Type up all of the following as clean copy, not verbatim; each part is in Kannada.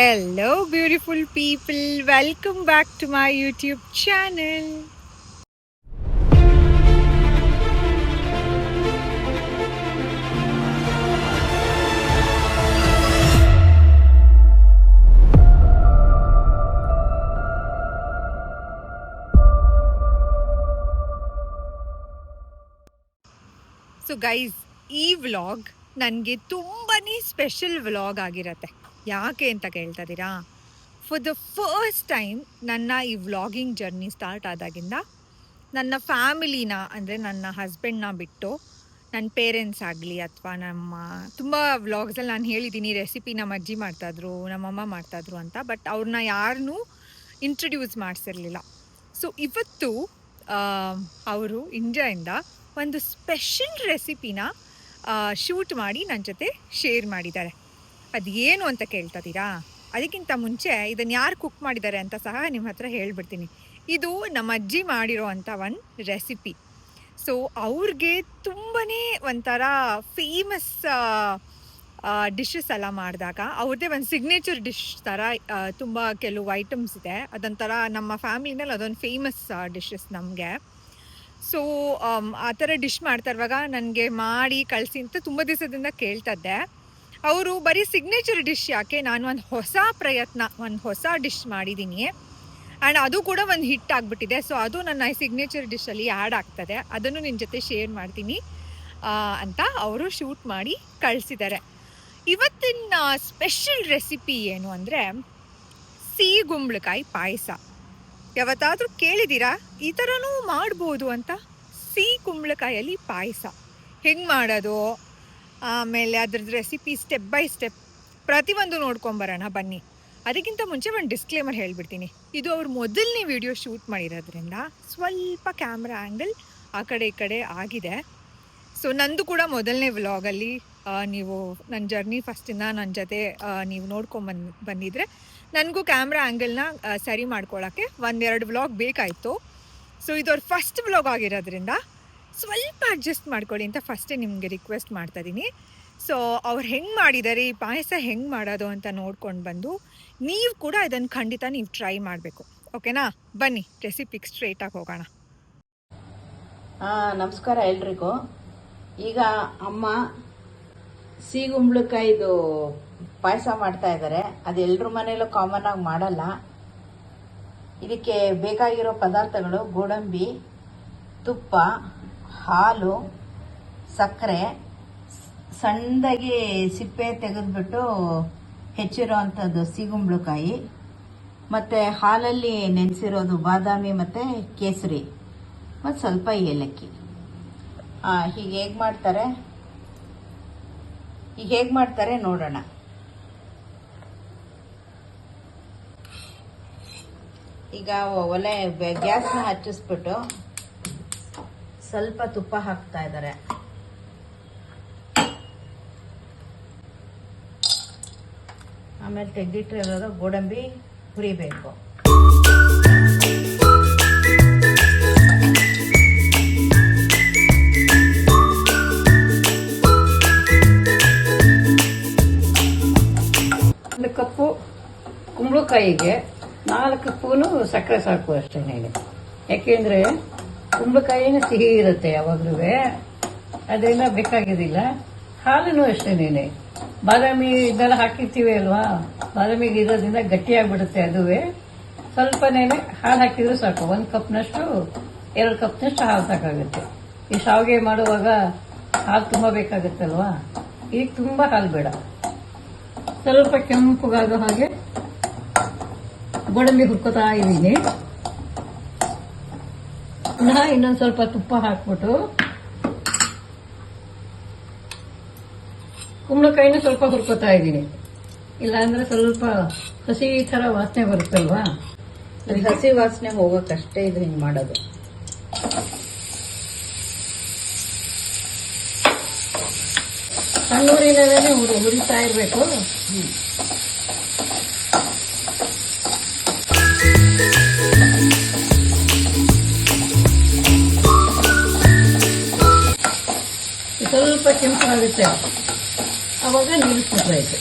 Hello, beautiful people. Welcome back to my YouTube channel. So guys, ಈ ವ್ಲಾಗ್ ನನಗೆ ತುಂಬಾನೇ ಸ್ಪೆಷಲ್ ವ್ಲಾಗ್ ಆಗಿರತ್ತೆ. ಯಾಕೆ ಅಂತ ಕೇಳ್ತಾ ಇದ್ದೀರಾ? ಫಾರ್ ದ ಫಸ್ಟ್ ಟೈಮ್ ನನ್ನ ಈ ವ್ಲಾಗಿಂಗ್ ಜರ್ನಿ ಸ್ಟಾರ್ಟ್ ಆದಾಗಿಂದ ನನ್ನ ಫ್ಯಾಮಿಲಿನ ಅಂದರೆ ನನ್ನ ಹಸ್ಬೆಂಡ್ನ ಬಿಟ್ಟು ನನ್ನ ಪೇರೆಂಟ್ಸ್ ಆಗಲಿ ಅಥವಾ ನಮ್ಮ ತುಂಬ ವ್ಲಾಗ್ಸಲ್ಲಿ ನಾನು ಹೇಳಿದ್ದೀನಿ ರೆಸಿಪಿ ನಮ್ಮ ಅಜ್ಜಿ ಮಾಡ್ತಾಯಿದ್ರು, ನಮ್ಮಮ್ಮ ಮಾಡ್ತಾಯಿದ್ರು ಅಂತ. ಬಟ್ ಅವ್ರನ್ನ ಯಾರನ್ನೂ ಇಂಟ್ರಡ್ಯೂಸ್ ಮಾಡಿಸಿರಲಿಲ್ಲ. ಸೊ ಇವತ್ತು ಅವರು ಇಂಡಿಯಾಯಿಂದ ಒಂದು ಸ್ಪೆಷಲ್ ರೆಸಿಪಿನ ಶೂಟ್ ಮಾಡಿ ನನ್ನ ಜೊತೆ ಶೇರ್ ಮಾಡಿದ್ದಾರೆ. ಅದು ಏನು ಅಂತ ಕೇಳ್ತಿದ್ದೀರಾ? ಅದಕ್ಕಿಂತ ಮುಂಚೆ ಇದನ್ನು ಯಾರು ಕುಕ್ ಮಾಡಿದ್ದಾರೆ ಅಂತ ಸಹ ನಿಮ್ಮ ಹತ್ರ ಹೇಳ್ಬಿಡ್ತೀನಿ. ಇದು ನಮ್ಮ ಅಜ್ಜಿ ಮಾಡಿರೋ ಅಂಥ ಒಂದು ರೆಸಿಪಿ. ಸೊ ಅವ್ರಿಗೆ ತುಂಬಾ ಒಂಥರ ಫೇಮಸ್ ಡಿಶಸ್ ಎಲ್ಲ ಮಾಡಿದಾಗ ಅವ್ರದ್ದೇ ಒಂದು ಸಿಗ್ನೇಚರ್ ಡಿಶ್ ಥರ ತುಂಬ ಕೆಲವು ಐಟಮ್ಸ್ ಇದೆ. ಅದೊಂಥರ ನಮ್ಮ ಫ್ಯಾಮಿಲಿನಲ್ಲಿ ಅದೊಂದು ಫೇಮಸ್ ಡಿಶಸ್ ನಮಗೆ. ಸೊ ಆ ಥರ ಡಿಶ್ ಮಾಡ್ತಾ ಇರುವಾಗ ನನಗೆ ಮಾಡಿ ಕಳಿಸಿ ಅಂತ ತುಂಬ ದಿವಸದಿಂದ ಕೇಳ್ತಾ ಇದ್ದೆ. ಅವರು ಬರೀ ಸಿಗ್ನೇಚರ್ ಡಿಶ್ ಯಾಕೆ, ನಾನು ಒಂದು ಹೊಸ ಪ್ರಯತ್ನ, ಒಂದು ಹೊಸ ಡಿಶ್ ಮಾಡಿದ್ದೀನಿ ಆ್ಯಂಡ್ ಅದು ಕೂಡ ಒಂದು ಹಿಟ್ ಆಗಿಬಿಟ್ಟಿದೆ. ಸೊ ಅದು ನನ್ನ ಸಿಗ್ನೇಚರ್ ಡಿಶಲ್ಲಿ ಆ್ಯಡ್ ಆಗ್ತದೆ, ಅದನ್ನು ನಿನ್ನ ಜೊತೆ ಶೇರ್ ಮಾಡ್ತೀನಿ ಅಂತ ಅವರು ಶೂಟ್ ಮಾಡಿ ಕಳಿಸಿದ್ದಾರೆ. ಇವತ್ತಿನ ಸ್ಪೆಷಲ್ ರೆಸಿಪಿ ಏನು ಅಂದರೆ ಸಿಹಿ ಕುಂಬಳಕಾಯಿ ಪಾಯಸ. ಯಾವತ್ತಾದರೂ ಕೇಳಿದ್ದೀರಾ ಈ ಥರನೂ ಮಾಡ್ಬೋದು ಅಂತ? ಸಿಹಿ ಕುಂಬಳಕಾಯಲ್ಲಿ ಪಾಯಸ ಹೆಂಗೆ ಮಾಡೋದು, ಆಮೇಲೆ ಅದ್ರದ್ದು ರೆಸಿಪಿ ಸ್ಟೆಪ್ ಬೈ ಸ್ಟೆಪ್ ಪ್ರತಿಯೊಂದು ನೋಡ್ಕೊಂಬರೋಣ ಬನ್ನಿ. ಅದಕ್ಕಿಂತ ಮುಂಚೆ ಒಂದು ಡಿಸ್ಕ್ಲೇಮರ್ ಹೇಳ್ಬಿಡ್ತೀನಿ. ಇದು ಅವ್ರು ಮೊದಲನೇ ವಿಡಿಯೋ ಶೂಟ್ ಮಾಡಿರೋದ್ರಿಂದ ಸ್ವಲ್ಪ ಕ್ಯಾಮ್ರಾ ಆ್ಯಂಗಲ್ ಆ ಕಡೆ ಈ ಕಡೆ ಆಗಿದೆ. ಸೊ ನಂದು ಕೂಡ ಮೊದಲನೇ ವ್ಲಾಗಲ್ಲಿ ನೀವು ನನ್ನ ಜರ್ನಿ ಫಸ್ಟಿಂದ ನನ್ನ ಜೊತೆ ನೀವು ಬಂದಿದ್ರೆ ನನಗೂ ಕ್ಯಾಮ್ರಾ ಆ್ಯಂಗಲ್ನ ಸರಿ ಮಾಡ್ಕೊಳ್ಳೋಕ್ಕೆ ಒಂದೆರಡು ವ್ಲಾಗ್ ಬೇಕಾಯಿತು. ಸೊ ಇದು ಅವ್ರ ಫಸ್ಟ್ ವ್ಲಾಗ್ ಆಗಿರೋದ್ರಿಂದ ಸ್ವಲ್ಪ ಅಡ್ಜಸ್ಟ್ ಮಾಡ್ಕೊಳ್ಳಿ ಅಂತ ಫಸ್ಟೇ ನಿಮಗೆ ರಿಕ್ವೆಸ್ಟ್ ಮಾಡ್ತಾಯಿದ್ದೀನಿ. ಸೊ ಅವ್ರು ಹೆಂಗೆ ಮಾಡಿದ್ದಾರೆ, ಈ ಪಾಯಸ ಹೆಂಗೆ ಮಾಡೋದು ಅಂತ ನೋಡ್ಕೊಂಡು ಬಂದು ನೀವು ಕೂಡ ಇದನ್ನು ಖಂಡಿತ ನೀವು ಟ್ರೈ ಮಾಡಬೇಕು. ಓಕೆನಾ? ಬನ್ನಿ ರೆಸಿಪಿಗೆ ಸ್ಟ್ರೇಟಾಗಿ ಹೋಗೋಣ. ನಮಸ್ಕಾರ ಎಲ್ರಿಗೂ. ಈಗ ಅಮ್ಮ ಸಿಹಿ ಕುಂಬಳಕಾಯಿದು ಪಾಯಸ ಮಾಡ್ತಾ ಇದ್ದಾರೆ. ಅದು ಎಲ್ಲರ ಮನೆಯಲ್ಲೂ ಕಾಮನ್ ಆಗಿ ಮಾಡಲ್ಲ. ಇದಕ್ಕೆ ಬೇಕಾಗಿರೋ ಪದಾರ್ಥಗಳು ಗೋಡಂಬಿ, ತುಪ್ಪ, ಹಾಲು, ಸಕ್ಕರೆ, ಸಣ್ಣದಾಗಿ ಸಿಪ್ಪೆ ತೆಗೆದುಬಿಟ್ಟು ಹೆಚ್ಚಿರೋ ಅಂಥದ್ದು ಸಿಹಿ ಕುಂಬಳಕಾಯಿ, ಮತ್ತು ಹಾಲಲ್ಲಿ ನೆನೆಸಿರೋದು ಬಾದಾಮಿ ಮತ್ತು ಕೇಸರಿ, ಮತ್ತು ಸ್ವಲ್ಪ ಏಲಕ್ಕಿ. ಹೀಗೆ ಹೇಗೆ ಮಾಡ್ತಾರೆ ನೋಡೋಣ. ಈಗ ಒಲೆ ಗ್ಯಾಸ್ನ ಹಚ್ಚಿಸ್ಬಿಟ್ಟು ಸ್ವಲ್ಪ ತುಪ್ಪ ಹಾಕ್ತಾ ಇದ್ದಾರೆ. ಆಮೇಲೆ ತೆಗೆದಿಟ್ಟಿರೋದು ಗೋಡಂಬಿ ಹುರಿಬೇಕು. ಒಂದು ಕಪ್ಪು ಕುಂಬಳಕಾಯಿಗೆ 4 ಸ್ಪೂನು ಸಕ್ಕರೆ ಸಾಕು ಅಷ್ಟೇನೆ. ಯಾಕೆಂದ್ರೆ ಕುಂಬಳಕಾಯಿನ ಸಿಹಿ ಇರುತ್ತೆ ಯಾವಾಗ್ಲೂ, ಅದೆಲ್ಲ ಬೇಕಾಗಿರೋದಿಲ್ಲ. ಹಾಲನ್ನು ಅಷ್ಟೇನೆ. ಬಾದಾಮಿ ಇದೆಲ್ಲ ಹಾಕಿರ್ತೀವಿ ಅಲ್ವಾ, ಬಾದಾಮಿಗೆ ಇರೋದ್ರಿಂದ ಗಟ್ಟಿಯಾಗ್ಬಿಡುತ್ತೆ. ಅದುವೇ ಸ್ವಲ್ಪನೇ ಹಾಲು ಹಾಕಿದ್ರು ಸಾಕು. 1 ಕಪ್ನಷ್ಟು 2 ಕಪ್ನಷ್ಟು ಹಾಲು ಸಾಕಾಗುತ್ತೆ. ಈ ಶಾವಿಗೆ ಮಾಡುವಾಗ ಹಾಲು ತುಂಬಾ ಬೇಕಾಗುತ್ತಲ್ವಾ, ಈಗ ತುಂಬಾ ಹಾಲು ಬೇಡ. ಸ್ವಲ್ಪ ಕೆಂಪುಗಾಗೋ ಹಾಗೆ ಗೋಡಂಬಿ ಹುರ್ಕೋತಾ ಇದ್ದೀನಿ. ಪುನಃ ಇನ್ನೊಂದು ಸ್ವಲ್ಪ ತುಪ್ಪ ಹಾಕ್ಬಿಟ್ಟು ಕುಂಬಳಕಾಯಿನ ಸ್ವಲ್ಪ ಹುರ್ಕೋತಾ ಇದ್ದೀನಿ. ಇಲ್ಲಾಂದ್ರೆ ಸ್ವಲ್ಪ ಹಸಿ ಥರ ವಾಸನೆ ಬರುತ್ತಲ್ವಾ, ಹಸಿ ವಾಸನೆ ಹೋಗೋಕ್ಕಷ್ಟೇ ಇದು ಹಿಂಗೆ ಮಾಡೋದು. ಸಣ್ಣೂರಿನಲ್ಲೇ ಹುರಿತಾ ಇರಬೇಕು. ಸ್ವಲ್ಪ ಕೆಂಪಾಗುತ್ತೆ, ಅವಾಗ ನಿಲ್ಲಿಸ್ಬಿಟ್ರಾಯ್ತು.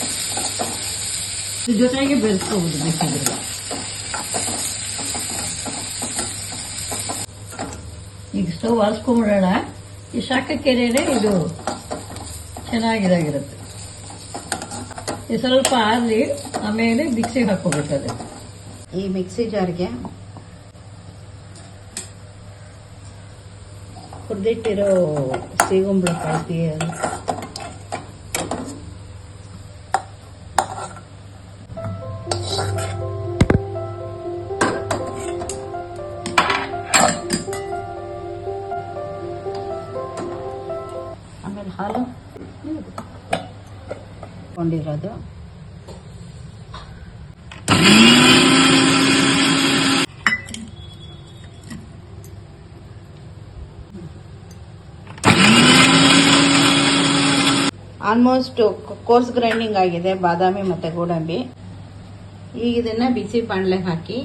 ಜೊತೆಗೆ ಬೆರೆಸ್ಕೋಬೋದು ಬೇಕಿದ್ರೆ. ಈಗ ಸ್ಟವ್ ಆರಿಸ್ಕೊಂಬಿಡೋಣ. ಈ ಶಾಖಕ್ಕೆನೆ ಇದು ಚೆನ್ನಾಗಿರುತ್ತೆ. ಇದು ಸ್ವಲ್ಪ ಆರಲಿ, ಆಮೇಲೆ ಮಿಕ್ಸಿಗೆ ಹಾಕೋಬೇಕಾದ್ರೆ ಈ ಮಿಕ್ಸಿ ಜಾರ್ಗೆ ಹುರಿದಿಟ್ಟಿರೋ ಸಿಗುಂಬಳಕಾಯಿ ಆಮೇಲೆ ಹಾಲು ಕೊಂಡಿರೋದು, ಆಲ್ಮೋಸ್ಟ್ ಕೋರ್ಸ್ ಗ್ರೈಂಡಿಂಗ್ ಆಗಿದೆ ಬಾದಾಮಿ ಮತ್ತು ಗೋಡಂಬಿ. ಈಗ ಇದನ್ನ ಬಿಸಿ ಬಾಣಲೆಗೆ ಹಾಕಿ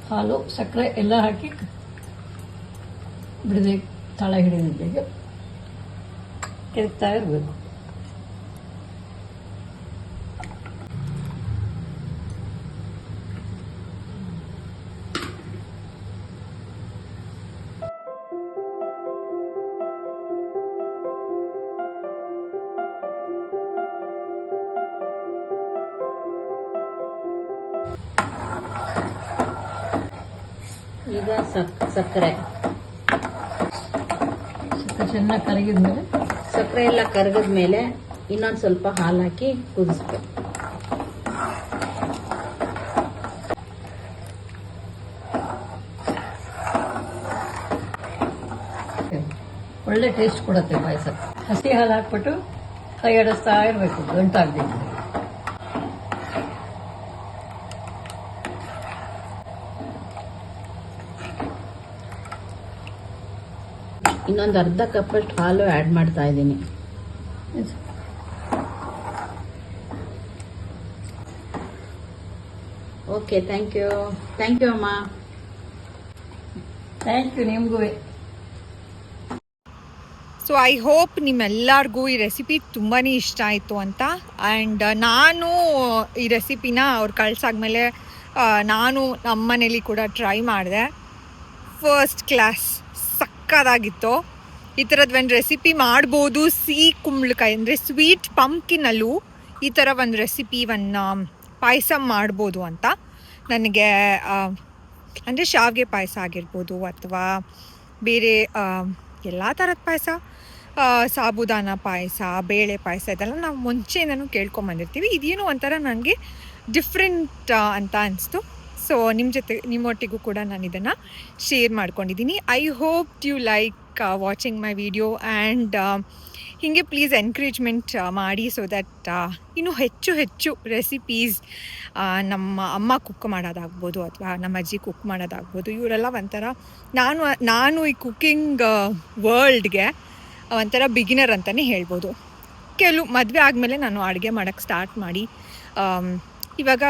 ಹಾಲು ಸಕ್ಕರೆ ಎಲ್ಲ ಹಾಕಿ ಬಿಡದೆ ತಳ ಹಿಡಿದಿದ್ದೆಗೆ ಕೆಡ್ತಾ ಇರಬೇಕು. ಈಗ ಸಕ್ಕರೆ ಚೆನ್ನಾಗಿ ಕರಗಿದ್ಮೇಲೆ ಸಕ್ಕರೆ ಎಲ್ಲ ಕರಗಿದ ಮೇಲೆ ಇನ್ನೊಂದು ಸ್ವಲ್ಪ ಹಾಲು ಹಾಕಿ ಕುದಿಸ್ಬೇಕು. ಒಳ್ಳೆ ಟೇಸ್ಟ್ ಕೊಡುತ್ತೆ ಪಾಯಸ. ಹಸಿ ಹಾಲು ಹಾಕ್ಬಿಟ್ಟು ಕೈ ಆಡಿಸ್ತಾ ಇರಬೇಕು, ಗಂಟಾಗಬೇಕು. ಇನ್ನೊಂದು ಅರ್ಧ ಕಪ್ಪಷ್ಟು ಹಾಲು ಆ್ಯಡ್ ಮಾಡ್ತಾ ಇದ್ದೀನಿ. ಓಕೆ, ಥ್ಯಾಂಕ್ ಯು ಅಮ್ಮ. ಥ್ಯಾಂಕ್ ಯು ನಿಮಗೂ. ಸೊ ಐ ಹೋಪ್ ನಿಮ್ಮೆಲ್ಲರಿಗೂ ಈ ರೆಸಿಪಿ ತುಂಬಾ ಇಷ್ಟ ಆಯಿತು ಅಂತ. ಆ್ಯಂಡ್ ನಾನು ಈ ರೆಸಿಪಿನ ಅವ್ರು ಕಳ್ಸಾದ್ಮೇಲೆ ನಾನು ನಮ್ಮ ಮನೇಲಿ ಕೂಡ ಟ್ರೈ ಮಾಡಿದೆ. ಫಸ್ಟ್ ಕ್ಲಾಸ್, ಸಕ್ಕದಾಗಿತ್ತು. ಈ ಥರದ್ದು ಒಂದು ರೆಸಿಪಿ ಮಾಡ್ಬೋದು. ಸಿಹಿ ಕುಂಬಳಕಾಯಿ ಅಂದರೆ ಸ್ವೀಟ್ ಪಂಪ್ಕಿನಲ್ಲೂ ಈ ಥರ ಒಂದು ರೆಸಿಪಿ ಪಾಯಸ ಮಾಡ್ಬೋದು ಅಂತ ನನಗೆ. ಅಂದರೆ ಶಾವಿಗೆ ಪಾಯಸ ಆಗಿರ್ಬೋದು ಅಥವಾ ಬೇರೆ ಎಲ್ಲ ಥರದ ಪಾಯಸ, ಸಾಬುದಾನ ಪಾಯಸ, ಬೇಳೆ ಪಾಯಸ, ಇದೆಲ್ಲ ನಾವು ಮುಂಚೆನೂ ಕೇಳ್ಕೊಂಬಂದಿರ್ತೀವಿ. ಇದೇನು ಒಂಥರ ನನಗೆ ಡಿಫ್ರೆಂಟ್ ಅಂತ ಅನಿಸ್ತು. ಸೊ ನಿಮ್ಮೊಟ್ಟಿಗೂ ಕೂಡ ನಾನು ಇದನ್ನು ಶೇರ್ ಮಾಡ್ಕೊಂಡಿದ್ದೀನಿ. I hope you like watching my video. And ಹೀಗೆ ಪ್ಲೀಸ್ ಎನ್ಕರೇಜ್ಮೆಂಟ್ ಮಾಡಿ, ಸೊ ದಟ್ ಇನ್ನೂ ಹೆಚ್ಚು ರೆಸಿಪೀಸ್ ನಮ್ಮ ಅಮ್ಮ ಕುಕ್ ಮಾಡೋದಾಗ್ಬೋದು ಅಥವಾ ನಮ್ಮ ಅಜ್ಜಿ ಕುಕ್ ಮಾಡೋದಾಗ್ಬೋದು, ಇವರೆಲ್ಲ ಒಂಥರ ನಾನು ಈ ಕುಕ್ಕಿಂಗ್ ವರ್ಲ್ಡ್ಗೆ ಒಂಥರ ಬಿಗಿನರ್ ಅಂತಲೇ ಹೇಳ್ಬೋದು. ಮದುವೆ ಆದಮೇಲೆ ನಾನು ಅಡುಗೆ ಮಾಡೋಕ್ಕೆ ಸ್ಟಾರ್ಟ್ ಮಾಡಿ ಇವಾಗ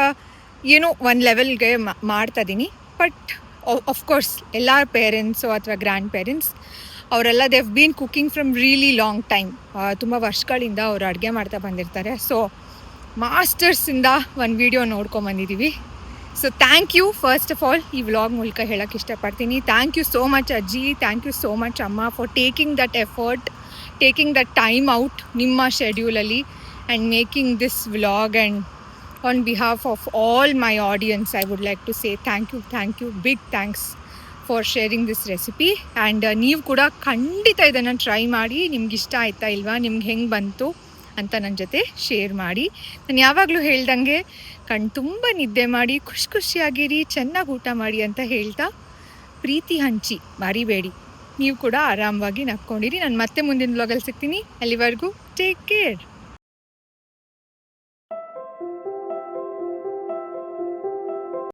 ಏನೋ ಒಂದು ಲೆವೆಲ್ಗೆ ಮಾಡ್ತಾಯಿದ್ದೀನಿ. ಬಟ್ ಆಫ್ಕೋರ್ಸ್ ಎಲ್ಲ ಪೇರೆಂಟ್ಸು ಅಥವಾ ಗ್ರ್ಯಾಂಡ್ ಪೇರೆಂಟ್ಸ್ ಅವರೆಲ್ಲ they've been cooking from really long time. ತುಂಬ ವರ್ಷಗಳಿಂದ ಅವರು ಅಡುಗೆ ಮಾಡ್ತಾ ಬಂದಿರ್ತಾರೆ. ಸೊ ಮಾಸ್ಟರ್ಸಿಂದ ಒಂದು ವಿಡಿಯೋ ನೋಡ್ಕೊಂಬಂದಿದ್ದೀವಿ. So thank you first of all ಈ ವ್ಲಾಗ್ ಮೂಲಕ ಹೇಳೋಕ್ಕೆ ಇಷ್ಟಪಡ್ತೀನಿ. ಥ್ಯಾಂಕ್ ಯು ಸೋ ಮಚ್ ಅಜ್ಜಿ, ಥ್ಯಾಂಕ್ ಯು ಸೋ ಮಚ್ ಅಮ್ಮ for taking that effort, taking that time out ನಿಮ್ಮ ಶೆಡ್ಯೂಲಲ್ಲಿ and making this vlog. And on behalf of all my audience, I would like to say thank you, big thanks for sharing this recipe. And ನೀವು ಕೂಡ ಖಂಡಿತ ಇದನ್ನು ಟ್ರೈ ಮಾಡಿ, ನಿಮ್ಗೆ ಇಷ್ಟ ಆಯ್ತಾ ಇಲ್ವಾ, ನಿಮ್ಗೆ ಹೆಂಗೆ ಬಂತು ಅಂತ ನನ್ನ ಜೊತೆ ಶೇರ್ ಮಾಡಿ. ನಾನು ಯಾವಾಗಲೂ ಹೇಳ್ದಂಗೆ ತುಂಬ ನಿದ್ದೆ ಮಾಡಿ, ಖುಷಿಯಾಗಿರಿ, ಚೆನ್ನಾಗಿ ಊಟ ಮಾಡಿ ಅಂತ ಹೇಳ್ತಾ ಪ್ರೀತಿ ಹಂಚಿ ಮರಿಬೇಡಿ. ನೀವು ಕೂಡ ಆರಾಮವಾಗಿ ನಕ್ಕೊಂಡಿರಿ. ನಾನು ಮತ್ತೆ ಮುಂದಿನ ವ್ಲಾಗಲ್ಲಿ ಸಿಗ್ತೀನಿ. ಅಲ್ಲಿವರೆಗೂ ಟೇಕ್ ಕೇರ್.